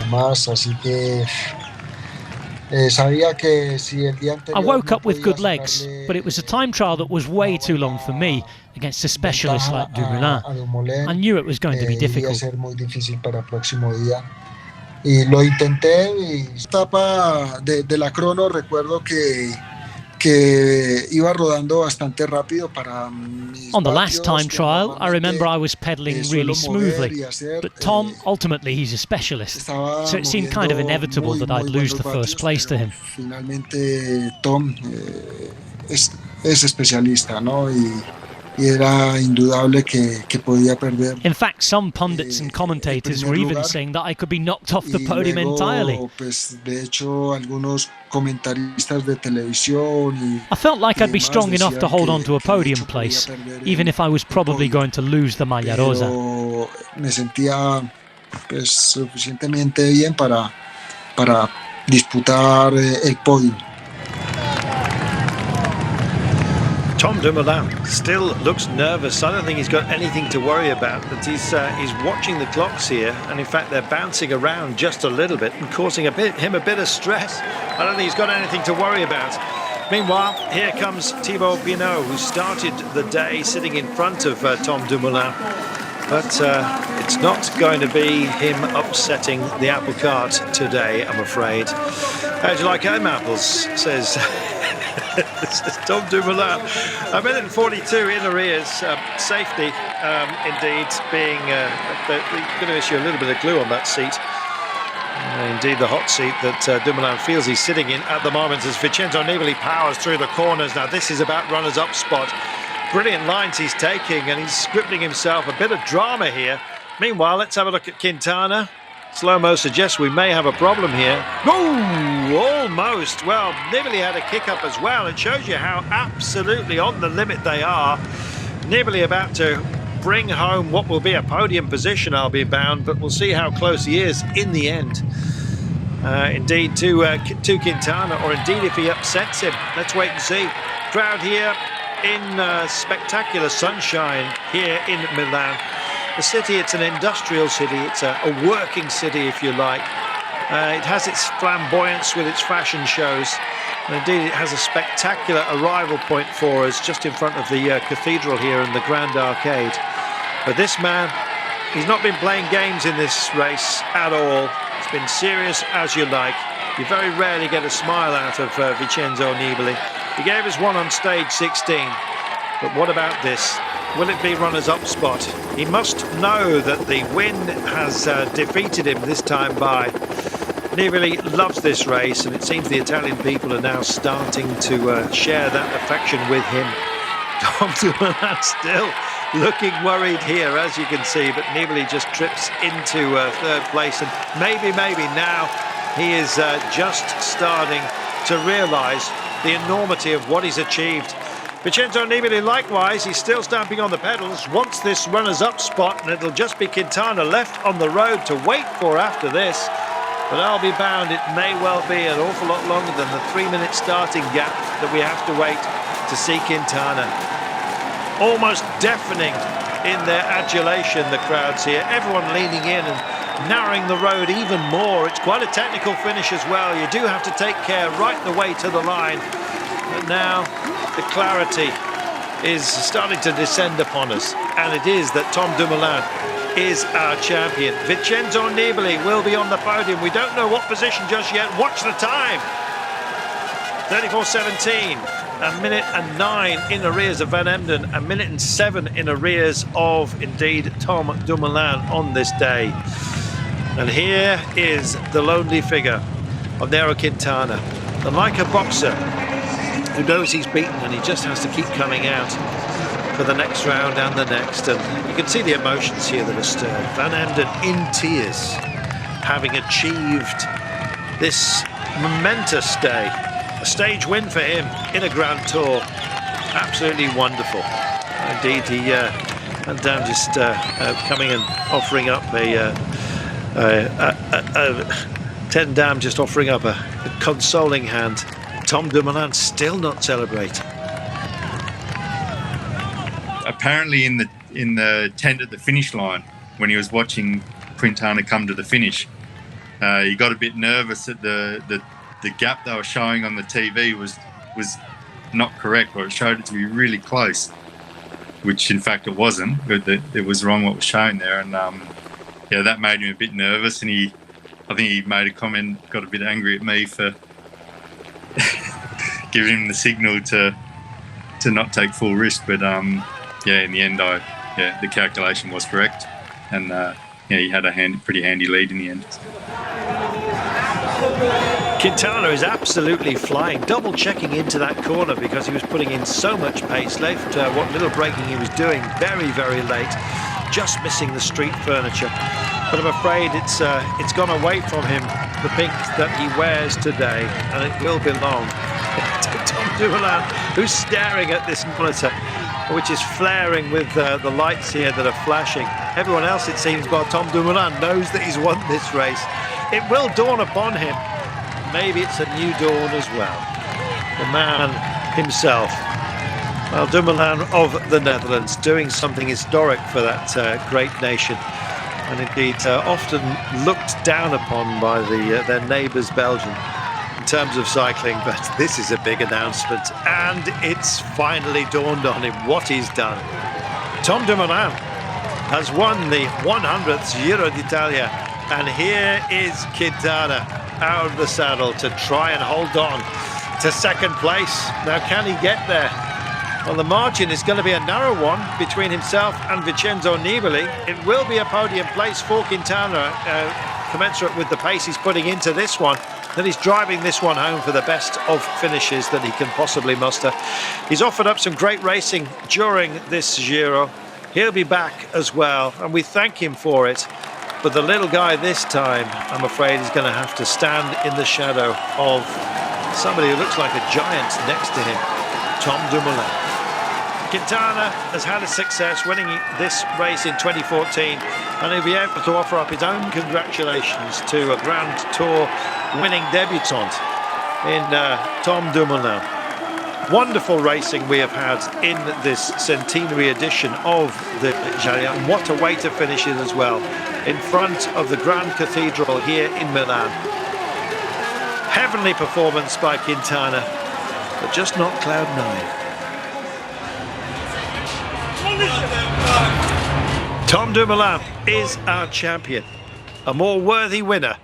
demás, así que sabía que si el día I anterior woke no up with podía good legs, but it was a time trial that was way too long for me against a specialist like Dumoulin. a Dumoulin, I knew it was going to be iba a difficult. ser muy difícil para el próximo día. Y lo intenté, y etapa de la crono recuerdo que iba rodando bastante rápido para mis On the last vatios, time que trial, I remember I normalmente was pedalling really suelo mover smoothly, y hacer. but Tom, ultimately he's a specialist, Estaba so it seemed kind of moviendo inevitable muy, that I'd muy lose buenos the first vatios, place to pero him. finalmente Tom es especialista, ¿no? Y era indudable que podía perder. In fact, some pundits and El commentators primer were even lugar, saying that I could be knocked off the y podium entirely. luego, pues, de hecho, algunos comentaristas de televisión I felt like I'd be demás strong enough to decían hold on to a que de podium hecho podía place, perder even if I was el probably podio, going to lose the Maglia Rosa. pero me sentía pues suficientemente bien para disputar el podio. Tom Dumoulin still looks nervous. I don't think he's got anything to worry about, but he's watching the clocks here, and in fact they're bouncing around just a little bit and causing him a bit of stress. I don't think he's got anything to worry about. Meanwhile, here comes Thibaut Pinot, who started the day sitting in front of Tom Dumoulin. But it's not going to be him upsetting the apple cart today, I'm afraid. How'd you like home apples? Says Tom Dumoulin. A minute and 42 in arrears. Safety, indeed, being going to issue a little bit of glue on that seat. Indeed, the hot seat that Dumoulin feels he's sitting in at the moment as Vincenzo Nibali powers through the corners. Now, this is about runners-up spot. Brilliant lines he's taking, and he's scripting himself a bit of drama here. Meanwhile, let's have a look at Quintana. Slow-mo suggests we may have a problem here. Oh, almost. Well, Nibali had a kick-up as well. It shows you how absolutely on the limit they are. Nibali about to bring home what will be a podium position, I'll be bound, but we'll see how close he is in the end. Indeed, to Quintana, or indeed if he upsets him. Let's wait and see. Crowd here in spectacular sunshine here in Milan. The city, it's an industrial city, it's a working city if you like. It has its flamboyance with its fashion shows, and indeed it has a spectacular arrival point for us just in front of the cathedral here in the Grand Arcade. But this man, he's not been playing games in this race at all. It's been serious as you like. You very rarely get a smile out of Vincenzo Nibali. He gave us one on stage 16, but what about this? Will it be runners-up spot? He must know that the wind has defeated him this time by. Nibali loves this race, and it seems the Italian people are now starting to share that affection with him. Tom Dumoulin still looking worried here, as you can see, but Nibali just trips into third place, and maybe now he is just starting to realise the enormity of what he's achieved. Vincenzo Nibali, likewise, he's still stamping on the pedals, wants this runners-up spot, and it'll just be Quintana left on the road to wait for after this. But I'll be bound, it may well be an awful lot longer than the 3-minute starting gap that we have to wait to see Quintana. Almost deafening in their adulation, the crowds here. Everyone leaning in and narrowing the road even more. It's quite a technical finish as well. You do have to take care right the way to the line. But now the clarity is starting to descend upon us, and it is that Tom Dumoulin is our champion. Vincenzo Nibali will be on the podium. We don't know what position just yet. Watch the time. 34:17. A minute and 9 in arrears of Van Emden, a minute and 7 in arrears of, indeed, Tom Dumoulin on this day. And here is the lonely figure of Nairo Quintana. And like a boxer who knows he's beaten, and he just has to keep coming out for the next round and the next. And you can see the emotions here that are stirred. Van Emden in tears, having achieved this momentous day. A stage win for him in a Grand Tour. Absolutely wonderful. Indeed, he Van Dam just coming and offering up Ten Dam just offering up a consoling hand. Tom Dumoulin still not celebrating. Apparently in the tent at the finish line, when he was watching Quintana come to the finish, he got a bit nervous at the gap they were showing on the TV was not correct, or it showed it to be really close, which in fact it wasn't. It was wrong what was shown there, and yeah, that made him a bit nervous, and I think he made a comment, got a bit angry at me for giving him the signal to not take full risk. But yeah, in the end, the calculation was correct, and yeah, he had a pretty handy lead in the end. Quintana is absolutely flying, double checking into that corner because he was putting in so much pace. Left what little braking he was doing very, very late, just missing the street furniture. But I'm afraid it's gone away from him, the pink that he wears today, and it will belong to Tom Dumoulin, who's staring at this monitor, which is flaring with the lights here that are flashing. Everyone else, it seems, bar Tom Dumoulin, knows that he's won this race. It will dawn upon him. Maybe it's a new dawn as well. The man himself, well, Dumoulin of the Netherlands, doing something historic for that great nation, and indeed often looked down upon by their neighbours Belgium in terms of cycling. But this is a big announcement, and it's finally dawned on him what he's done. Tom Dumoulin has won the 100th Giro d'Italia, and here is Quintana out of the saddle to try and hold on to second place. Now, can he get there? Well, the margin is going to be a narrow one between himself and Vincenzo Nibali. It will be a podium place for Quintana, commensurate with the pace he's putting into this one. That he's driving this one home for the best of finishes that he can possibly muster. He's offered up some great racing during this Giro. He'll be back as well, and we thank him for it. But the little guy this time, I'm afraid, is going to have to stand in the shadow of somebody who looks like a giant next to him, Tom Dumoulin. Quintana has had a success winning this race in 2014, and he'll be able to offer up his own congratulations to a Grand Tour winning debutant in Tom Dumoulin. Wonderful racing we have had in this centenary edition of the Giro, and what a way to finish it as well, in front of the Grand Cathedral here in Milan. Heavenly performance by Quintana, but just not cloud nine. Tom Dumoulin is our champion. A more worthy winner